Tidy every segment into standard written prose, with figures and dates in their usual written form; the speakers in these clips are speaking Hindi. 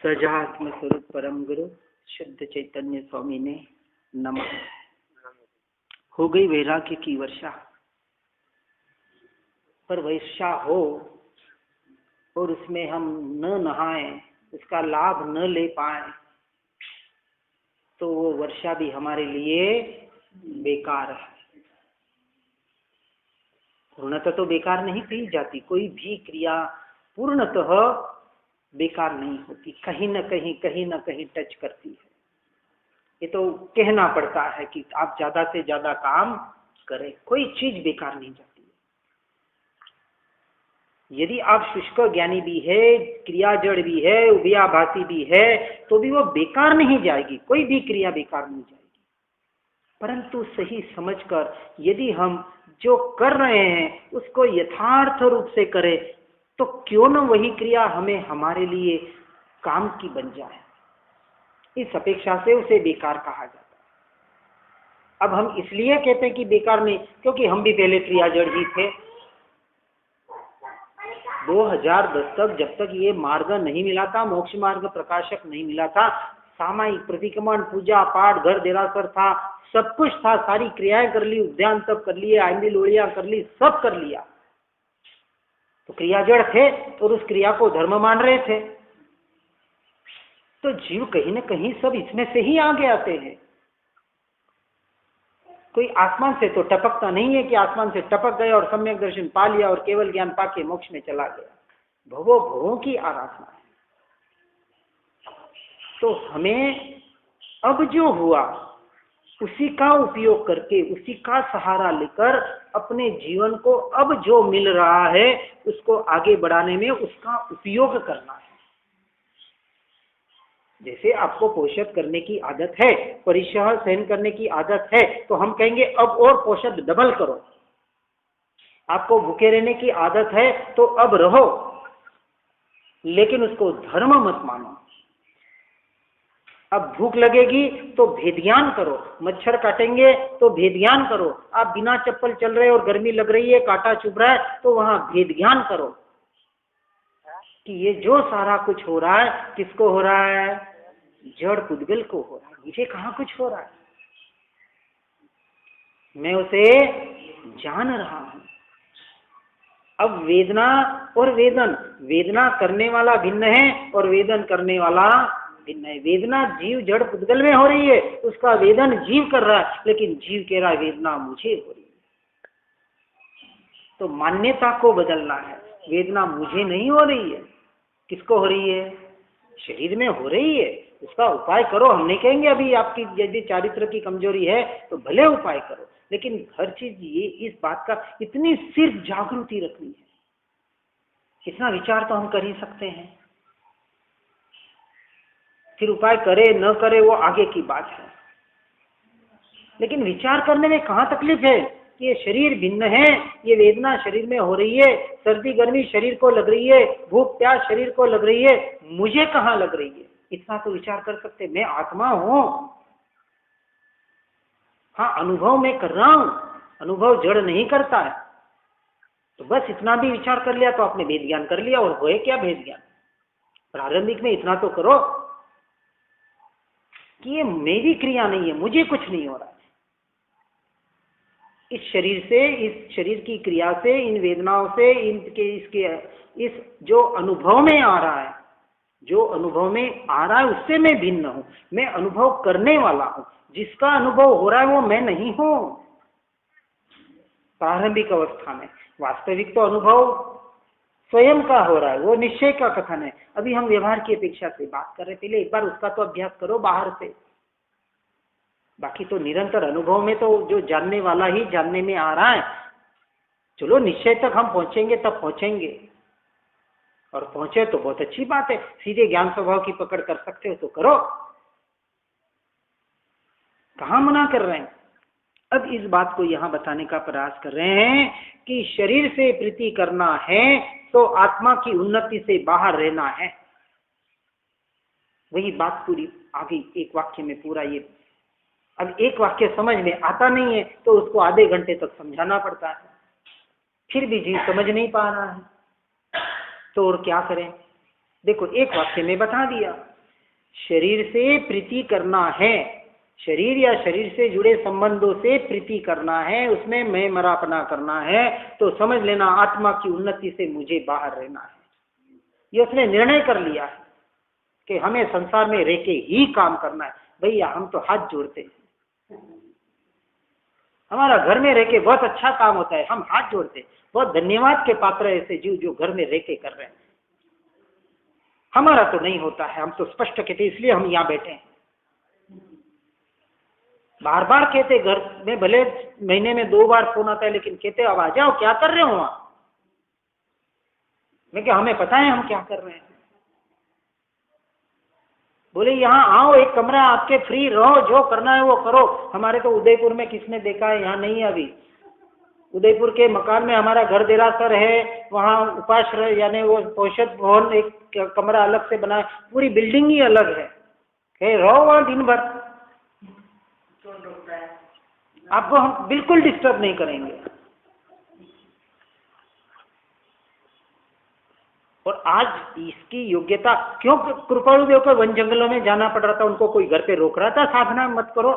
सजात्म स्वरूप परम गुरु शुद्ध चैतन्य स्वामी ने नमः। हो गई वैराग्य की वर्षा, पर वर्षा हो और उसमें हम न नहाएं, उसका लाभ न ले पाए तो वो वर्षा भी हमारे लिए बेकार है। पूर्णतः तो बेकार नहीं की जाती, कोई भी क्रिया पूर्णतः बेकार नहीं होती, कहीं न कहीं टच करती है। ये तो कहना पड़ता है कि आप ज्यादा से ज्यादा काम करें, कोई चीज बेकार नहीं जाती। यदि आप शुष्क ज्ञानी भी है, क्रिया जड़ भी है, उभयाभासी भी है, तो भी वो बेकार नहीं जाएगी, कोई भी क्रिया बेकार नहीं जाएगी। परंतु सही समझकर यदि हम जो कर रहे हैं उसको यथार्थ रूप से करें तो क्यों न वही क्रिया हमें हमारे लिए काम की बन जाए। इस अपेक्षा से उसे बेकार कहा जाता है। अब हम इसलिए कहते हैं कि बेकार नहीं, क्योंकि हम भी पहले क्रिया जड़ ही थे। 2010 तक जब तक ये मार्ग नहीं मिला था, मोक्ष मार्ग प्रकाशक नहीं मिला था, सामायिक प्रतिक्रमण, पूजा पाठ, घर देरासर था, सब कुछ था, सारी क्रियाएं कर ली, उद्यान सब कर लिए, आइंदी लोड़ियां कर ली, सब कर लिया। तो क्रिया जड़ थे और उस क्रिया को धर्म मान रहे थे। तो जीव कहीं न कहीं सब इसमें से ही आगे आते हैं। कोई आसमान से तो टपकता नहीं है कि आसमान से टपक गया और सम्यक दर्शन पा लिया और केवल ज्ञान पाके मोक्ष में चला गया। भवो भवों की आराधना है। तो हमें अब जो हुआ उसी का उपयोग करके, उसी का सहारा लेकर अपने जीवन को अब जो मिल रहा है उसको आगे बढ़ाने में उसका उपयोग करना है। जैसे आपको पोषण करने की आदत है, परिश्रम सहन करने की आदत है, तो हम कहेंगे अब और पोषण डबल करो। आपको भूखे रहने की आदत है तो अब रहो, लेकिन उसको धर्म मत मानो। अब भूख लगेगी तो भेदज्ञान करो, मच्छर काटेंगे तो भेदज्ञान करो। आप बिना चप्पल चल रहे और गर्मी लग रही है, कांटा चुभ रहा है, तो वहां भेदज्ञान करो कि ये जो सारा कुछ हो रहा है किसको हो रहा है? जड़ पुद्गल को हो रहा है, मुझे कहाँ कुछ हो रहा है, मैं उसे जान रहा हूं। अब वेदना और वेदन, वेदना करने वाला भिन्न है और वेदन करने वाला भिन्न है। वेदना जीव जड़ पुद्गल में हो रही है, उसका वेदन जीव कर रहा है, लेकिन जीव कह रहा है वेदना मुझे हो रही है। तो मान्यता को बदलना है। वेदना मुझे नहीं हो रही है, किसको हो रही है? शरीर में हो रही है, उसका उपाय करो। हम नहीं कहेंगे अभी आपकी यदि चारित्र की कमजोरी है तो भले उपाय करो, लेकिन हर चीज ये इस बात का इतनी सिर्फ जागृति रखनी है, इतना विचार तो हम कर ही सकते हैं। फिर उपाय करे न करे वो आगे की बात है, लेकिन विचार करने में कहाँ तकलीफ है कि ये शरीर भिन्न है, ये वेदना शरीर में हो रही है, सर्दी गर्मी शरीर को लग रही है, भूख प्यास शरीर को लग रही है, मुझे कहाँ लग रही है, इतना तो विचार कर सकते। मैं आत्मा हूं, हाँ अनुभव मैं कर रहा हूं, अनुभव जड़ नहीं करता है। तो बस इतना भी विचार कर लिया तो आपने भेद ज्ञान कर लिया। और होए क्या भेद ज्ञान? प्रारंभिक में इतना तो करो कि ये मेरी क्रिया नहीं है, मुझे कुछ नहीं हो रहा है। इस शरीर से, इस शरीर की क्रिया से, इन वेदनाओं से, इस जो अनुभव में आ रहा है, जो अनुभव में आ रहा है उससे मैं भिन्न हूं। मैं अनुभव करने वाला हूं, जिसका अनुभव हो रहा है वो मैं नहीं हूं। प्रारंभिक अवस्था में वास्तविक तो अनुभव स्वयं का हो रहा है, वो निश्चय का कथन है। अभी हम व्यवहार की अपेक्षा से बात कर रहे, पहले एक बार उसका तो अभ्यास करो बाहर से। बाकी तो निरंतर अनुभव में तो जो जानने वाला ही जानने में आ रहा है। चलो निश्चय तक हम पहुंचेंगे तब पहुंचेंगे, और पहुंचे तो बहुत अच्छी बात है। सीधे ज्ञान स्वभाव की पकड़ कर सकते हो तो करो, कहां मना कर रहे हैं। अब इस बात को यहां बताने का प्रयास कर रहे हैं कि शरीर से प्रीति करना है तो आत्मा की उन्नति से बाहर रहना है। वही बात पूरी आ गई एक वाक्य में पूरा। ये अब एक वाक्य समझ में आता नहीं है तो उसको आधे घंटे तक समझाना पड़ता है, फिर भी जीव समझ नहीं पा रहा है, तो और क्या करें? देखो एक वाक्य में बता दिया, शरीर से प्रीति करना है, शरीर या शरीर से जुड़े संबंधों से प्रीति करना है, उसमें मैं मरापना करना है, तो समझ लेना आत्मा की उन्नति से मुझे बाहर रहना है। ये उसने निर्णय कर लिया है कि हमें संसार में रह के ही काम करना है। भैया हम तो हाथ जोड़ते हैं, हमारा घर में रह के बहुत अच्छा काम होता है, हम हाथ जोड़ते हैं। बहुत धन्यवाद के पात्र है ऐसे जीव जो घर में रह के कर रहे हैं। हमारा तो नहीं होता है, हम तो स्पष्ट कहते, इसलिए हम यहाँ बैठे हैं। बार बार कहते, घर में भले महीने में 2 बार फोन आता है, लेकिन कहते अब आ जाओ, क्या कर रहे हो वहां? मैं क्या, हमें पता है हम क्या कर रहे हैं। बोले यहाँ आओ, एक कमरा आपके, फ्री रहो, जो करना है वो करो। हमारे तो उदयपुर में किसने देखा है, यहाँ नहीं है अभी। उदयपुर के मकान में हमारा घर देरासर है, वहाँ उपाश्रय यानी वो पोषद भवन एक कमरा अलग से बना है, पूरी बिल्डिंग ही अलग है, रहो वहाँ दिन भर, आपको हम बिल्कुल डिस्टर्ब नहीं करेंगे। और आज इसकी योग्यता क्यों कृपालु देव को वन जंगलों में जाना पड़ रहा था, उनको कोई घर पे रोक रहा था साधना मत करो?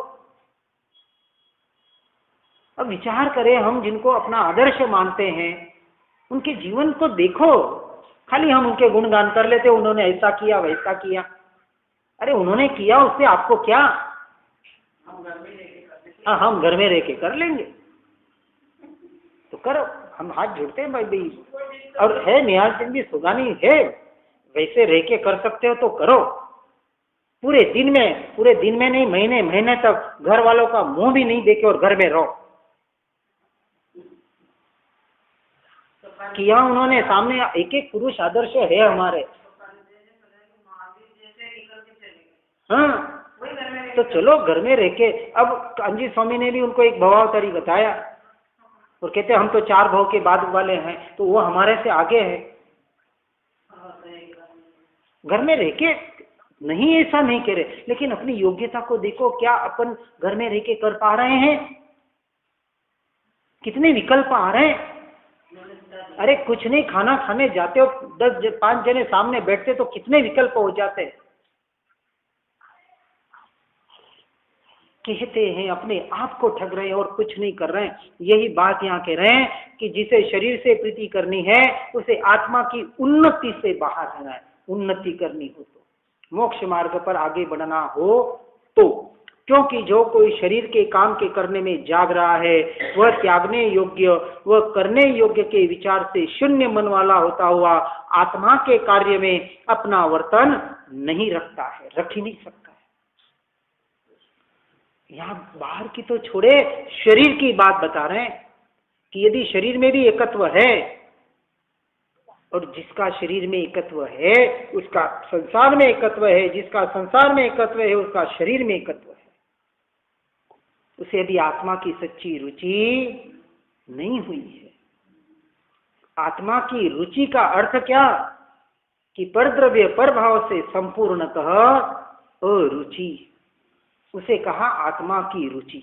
अब विचार करें, हम जिनको अपना आदर्श मानते हैं उनके जीवन को देखो, खाली हम उनके गुणगान कर लेते, उन्होंने ऐसा किया वैसा किया। अरे उन्होंने किया, उससे आपको क्या? हाँ, हम घर में रह के कर लेंगे तो करो, हम हाथ जोड़ते हैं भाई। और है निहाल सिंह भी सुगानी है, वैसे रह के कर सकते हो तो करो। पूरे दिन में नहीं, महीने महीने तक घर वालों का मुंह भी नहीं देखे और घर में रहो। किया उन्होंने, सामने एक एक पुरुष आदर्श है हमारे। हाँ, तो चलो घर में रह के। अब कांजी स्वामी ने भी उनको एक भवावतारी बताया और कहते हम तो 4 भाव के बाद वाले हैं, तो वो हमारे से आगे है। घर में रह के नहीं, ऐसा नहीं कह रहे, लेकिन अपनी योग्यता को देखो, क्या अपन घर में रह के कर पा रहे हैं? कितने विकल्प आ रहे हैं। अरे कुछ नहीं, खाना खाने जाते हो, 5 जने सामने बैठते तो कितने विकल्प हो जाते। कहते हैं अपने आप को ठग रहे हैं और कुछ नहीं कर रहे हैं। यही बात यहाँ कह रहे हैं कि जिसे शरीर से प्रीति करनी है उसे आत्मा की उन्नति से बाहर रहना है। उन्नति करनी हो तो, मोक्ष मार्ग पर आगे बढ़ना हो तो, क्योंकि जो कोई शरीर के काम के करने में जाग रहा है वह त्यागने योग्य, वह करने योग्य के विचार से शून्य मन वाला होता हुआ आत्मा के कार्य में अपना वर्तन नहीं रखता है, रख ही नहीं सकता। यहाँ बाहर की तो छोड़े, शरीर की बात बता रहे हैं कि यदि शरीर में भी एकत्व है, और जिसका शरीर में एकत्व है उसका संसार में एकत्व है, जिसका संसार में एकत्व है उसका शरीर में एकत्व है, उसे यदि आत्मा की सच्ची रुचि नहीं हुई है। आत्मा की रुचि का अर्थ क्या? कि परद्रव्य पर भाव से संपूर्णतः अरुचि, उसे कहा आत्मा की रुचि।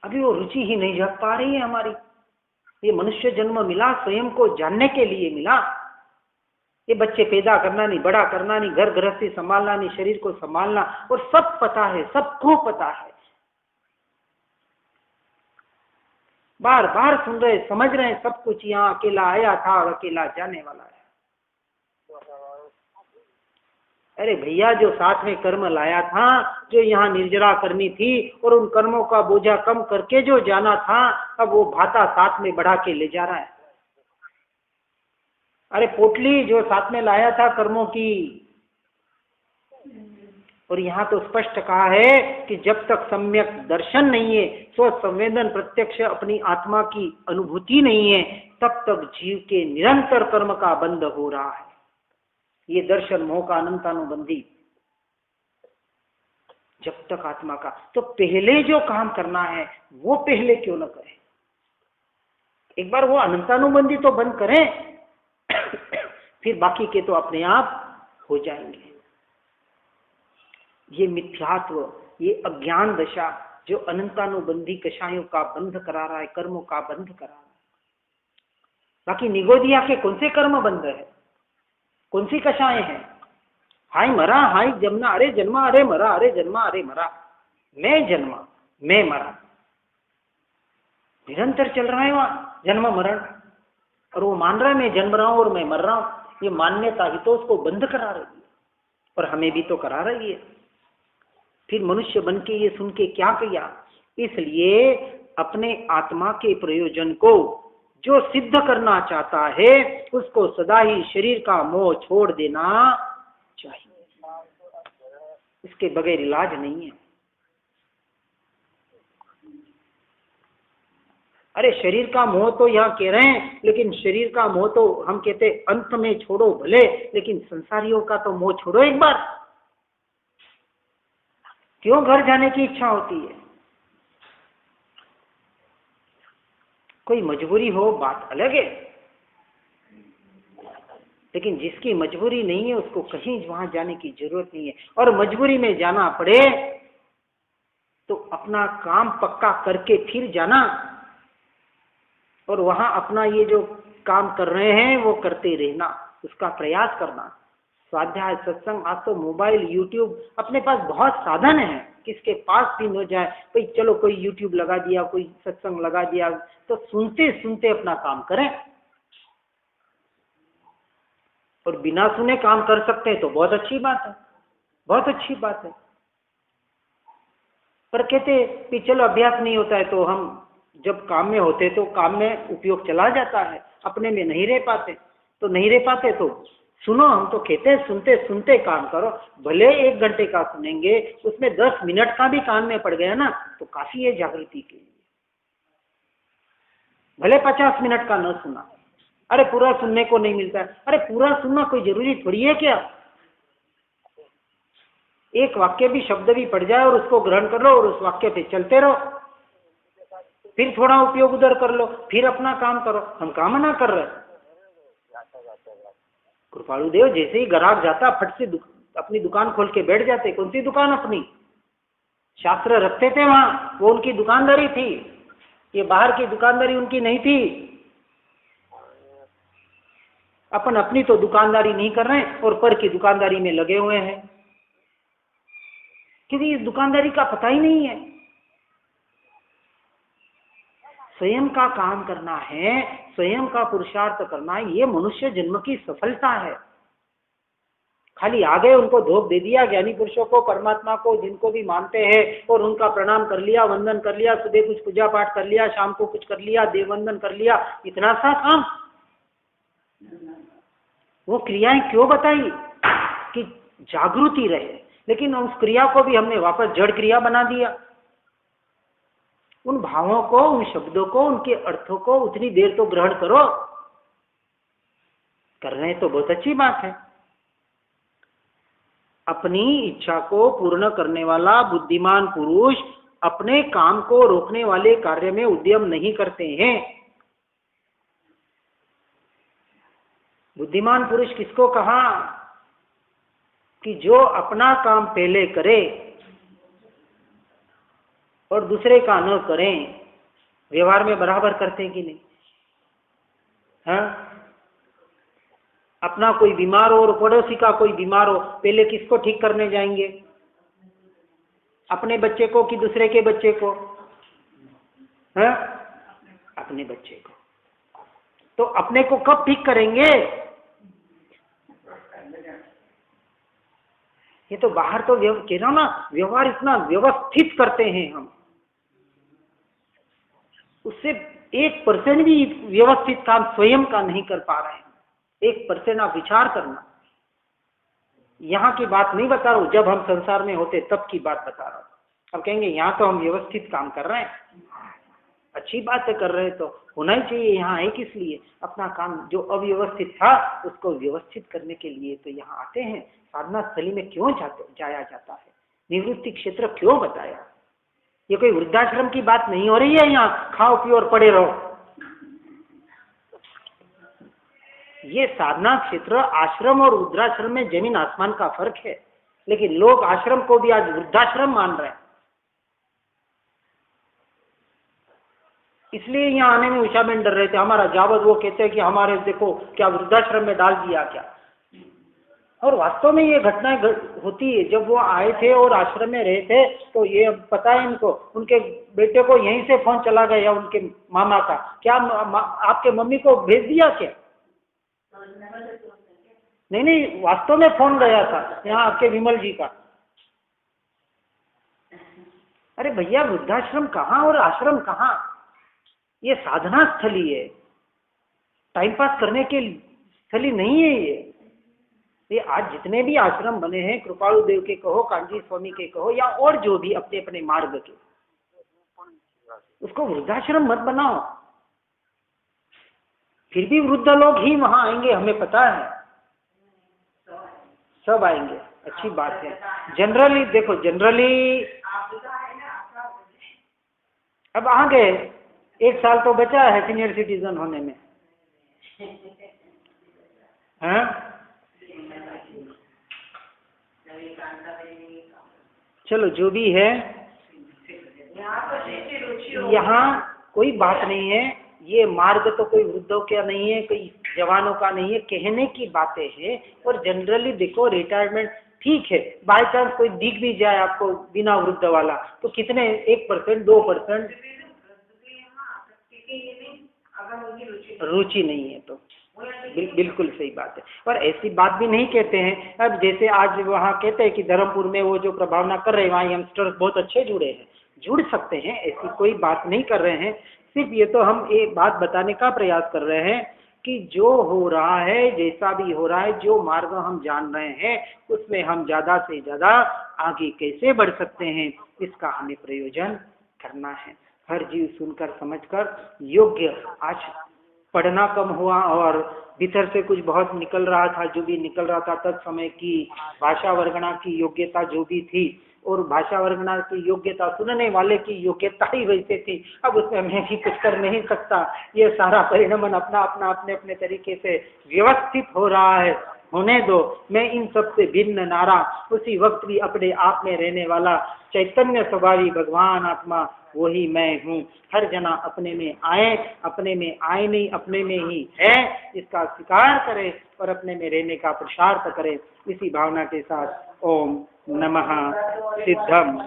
अभी वो रुचि ही नहीं जग पा रही है हमारी। ये मनुष्य जन्म मिला स्वयं को जानने के लिए मिला। ये बच्चे पैदा करना नहीं, बड़ा करना नहीं, घर गृहस्थी संभालना नहीं, शरीर को संभालना, और सब पता है, सबको पता है। बार बार सुन रहे, समझ रहे हैं सब कुछ। यहाँ अकेला आया था और अकेला जाने वाला है। अरे भैया, जो साथ में कर्म लाया था, जो यहाँ निर्जरा करनी थी और उन कर्मों का बोझा कम करके जो जाना था, अब वो भाता साथ में बढ़ा के ले जा रहा है। अरे पोटली जो साथ में लाया था कर्मों की, और यहाँ तो स्पष्ट कहा है कि जब तक सम्यक दर्शन नहीं है, स्व संवेदन प्रत्यक्ष अपनी आत्मा की अनुभूति नहीं है, तब तक जीव के निरंतर कर्म का बंध हो रहा है। ये दर्शन मोह का अनंतानुबंधी। जब तक आत्मा का, तो पहले जो काम करना है वो पहले क्यों न करें? एक बार वो अनंतानुबंधी तो बंद करें, फिर बाकी के तो अपने आप हो जाएंगे। ये मिथ्यात्व, ये अज्ञान दशा जो अनंतानुबंधी कषायों का बंध करा रहा है, कर्मों का बंध करा रहा है। बाकी निगोदिया के कौन से कर्म बंध है, कौन सी कषाएं हैं? हाय मरा, हाय जन्मा, अरे जन्मा, अरे मरा, अरे जन्मा, अरे मरा, मैं जन्मा, मैं मरा, निरंतर चल रहा है वहां जन्म मरण। और वो मान रहा है मैं जन्म रहा हूं और मैं मर रहा हूं। ये मान्यता ही तो उसको बंद करा रही है, और हमें भी तो करा रही है। फिर मनुष्य बन के ये सुन के क्या किया? इसलिए अपने आत्मा के प्रयोजन को जो सिद्ध करना चाहता है उसको सदा ही शरीर का मोह छोड़ देना चाहिए। इसके बगैर इलाज नहीं है। अरे शरीर का मोह तो यहाँ कह रहे हैं, लेकिन शरीर का मोह तो हम कहते अंत में छोड़ो भले, लेकिन संसारियों का तो मोह छोड़ो एक बार। क्यों घर जाने की इच्छा होती है? कोई मजबूरी हो बात अलग है, लेकिन जिसकी मजबूरी नहीं है उसको कहीं वहां जाने की जरूरत नहीं है। और मजबूरी में जाना पड़े तो अपना काम पक्का करके फिर जाना, और वहां अपना ये जो काम कर रहे हैं वो करते रहना, उसका प्रयास करना। स्वाध्याय, सत्संग, आज तो मोबाइल, यूट्यूब, अपने पास बहुत साधन है, किसके पास भी हो जाए भाई, चलो कोई यूट्यूब लगा दिया, कोई सत्संग लगा दिया, तो सुनते सुनते अपना काम करें। और बिना सुने काम कर सकते हैं तो बहुत अच्छी बात है, बहुत अच्छी बात है। पर कहते कि चलो अभ्यास नहीं होता है तो हम जब काम में होते तो काम में उपयोग चला जाता है, अपने में नहीं रह पाते। तो नहीं रह पाते तो सुनो, हम तो कहते हैं सुनते सुनते काम करो। भले 1 घंटे का सुनेंगे, उसमें 10 मिनट का भी कान में पड़ गया ना तो काफी है जागृति के लिए। भले 50 मिनट का न सुना, अरे पूरा सुनने को नहीं मिलता है। अरे पूरा सुनना कोई जरूरी थोड़ी है क्या? एक वाक्य भी, शब्द भी पड़ जाए और उसको ग्रहण कर लो और उस वाक्य पे चलते रहो, फिर थोड़ा उपयोग उधर कर लो, फिर अपना काम करो। हम काम ना कर रहे। कृपालु देव जैसे ही ग्राहक जाता फट से अपनी दुकान खोल के बैठ जाते। कौन सी दुकान अपनी? शास्त्र रखते थे वहां, वो उनकी दुकानदारी थी, ये बाहर की दुकानदारी उनकी नहीं थी। अपन अपनी तो दुकानदारी नहीं कर रहे हैं और पर की दुकानदारी में लगे हुए हैं, क्योंकि इस दुकानदारी का पता ही नहीं है। स्वयं का काम करना है, स्वयं का पुरुषार्थ करना है, ये मनुष्य जन्म की सफलता है। खाली आ गए, उनको धोख दे दिया, ज्ञानी पुरुषों को, परमात्मा को, जिनको भी मानते हैं, और उनका प्रणाम कर लिया, वंदन कर लिया, सुबह कुछ पूजा पाठ कर लिया, शाम को कुछ कर लिया, देववंदन कर लिया, इतना सा काम। वो क्रियाएं क्यों बताई? कि जागृति रहे, लेकिन उस क्रिया को भी हमने वापस जड़ क्रिया बना दिया। उन भावों को, उन शब्दों को, उनके अर्थों को उतनी देर तो ग्रहण करो। कर रहे हैं तो बहुत अच्छी बात है। अपनी इच्छा को पूर्ण करने वाला बुद्धिमान पुरुष अपने काम को रोकने वाले कार्य में उद्यम नहीं करते हैं। बुद्धिमान पुरुष किसको कहा? कि जो अपना काम पहले करे और दूसरे का न करें। व्यवहार में बराबर करते हैं कि नहीं? हाँ, अपना कोई बीमार हो और पड़ोसी का कोई बीमार हो, पहले किसको ठीक करने जाएंगे? अपने बच्चे को कि दूसरे के बच्चे को? हाँ, अपने बच्चे को। तो अपने को कब ठीक करेंगे? ये तो बाहर तो कह रहा हूं ना, व्यवहार इतना व्यवस्थित करते हैं हम, उससे 1% भी व्यवस्थित काम स्वयं का नहीं कर पा रहे हैं। 1% आप विचार करना। यहाँ की बात नहीं बता रहा हूं, जब हम संसार में होते तब की बात बता रहा हूं। अब कहेंगे यहाँ तो हम व्यवस्थित काम कर रहे हैं, अच्छी बात है, कर रहे हैं तो होना ही चाहिए। यहाँ है किस लिए? अपना काम जो अव्यवस्थित था उसको व्यवस्थित करने के लिए तो यहाँ आते हैं। साधना स्थली में क्यों जाया जाता है? निवृत्ति क्षेत्र क्यों बताया? ये कोई वृद्धाश्रम की बात नहीं हो रही है, यहाँ खाओ पियो और पड़े रहो। ये साधना क्षेत्र, आश्रम और वृद्धाश्रम में जमीन आसमान का फर्क है। लेकिन लोग आश्रम को भी आज वृद्धाश्रम मान रहे हैं। इसलिए यहाँ आने में उषा बहन डर रहे थे। हमारा जावद वो कहते हैं कि हमारे देखो क्या वृद्धाश्रम में डाल दिया क्या? और वास्तव में ये घटनाएं होती है। जब वो आए थे और आश्रम में रहे थे तो ये पता है इनको, उनके बेटे को यहीं से फोन चला गया उनके मामा का। क्या आपके मम्मी को भेज दिया क्या? नहीं नहीं, वास्तव में फोन गया था यहाँ आपके विमल जी का। अरे भैया, वृद्धाश्रम कहाँ और आश्रम कहाँ? ये साधना स्थली है, टाइम पास करने के स्थली नहीं है ये आज जितने भी आश्रम बने हैं, कृपालु देव के कहो, कांजी स्वामी के कहो, या और जो भी अपने अपने मार्ग के, उसको वृद्धाश्रम मत बनाओ। फिर भी वृद्ध लोग ही वहां आएंगे, हमें पता है, सब आएंगे, अच्छी बात है। जनरली देखो, जनरली अब आ गए, 1 साल तो बचा है सीनियर सिटीजन होने में, हाँ? चलो जो भी है, यहाँ कोई बात नहीं है। ये मार्ग तो कोई वृद्धों का नहीं है, कोई जवानों का नहीं है, कहने की बातें हैं। और जनरली देखो, रिटायरमेंट ठीक है, बाय चांस कोई दिख भी जाए आपको बिना वृद्ध वाला, तो कितने 1% 2%, रुचि नहीं है तो बिल्कुल सही बात है। और ऐसी बात भी नहीं कहते हैं। अब जैसे आज वहाँ कहते हैं कि धर्मपुर में वो जो प्रभावना कर रहे हैं, वहाँ यंगस्टर्स बहुत अच्छे जुड़े हैं, जुड़ सकते हैं, ऐसी कोई बात नहीं कर रहे हैं। सिर्फ ये तो हम एक बात बताने का प्रयास कर रहे हैं कि जो हो रहा है, जैसा भी हो रहा है, जो मार्ग हम जान रहे हैं, उसमें हम ज़्यादा से ज़्यादा आगे कैसे बढ़ सकते हैं, इसका हमें प्रयोजन करना है। हर जीव सुनकर समझकर योग्य, आज पढ़ना कम हुआ और भीतर से कुछ बहुत निकल रहा था, जो भी निकल रहा था तत्समय की भाषा वर्गणा की योग्यता जो भी थी, और भाषा वर्गणा की योग्यता सुनने वाले की योग्यता ही वैसे थी। अब उसमें मैं भी कुछ कर नहीं सकता, ये सारा परिणमन अपना अपना अपने अपने तरीके से व्यवस्थित हो रहा है, होने दो। मैं इन सब से भिन्न नारा, उसी वक्त भी अपने आप में रहने वाला चैतन्य स्वभावी भगवान आत्मा, वही मैं हूँ। हर जना अपने में आए, अपने में आए नहीं, अपने में ही है, इसका स्वीकार करे और अपने में रहने का पुरुषार्थ करे। इसी भावना के साथ ओम नमः सिद्धम।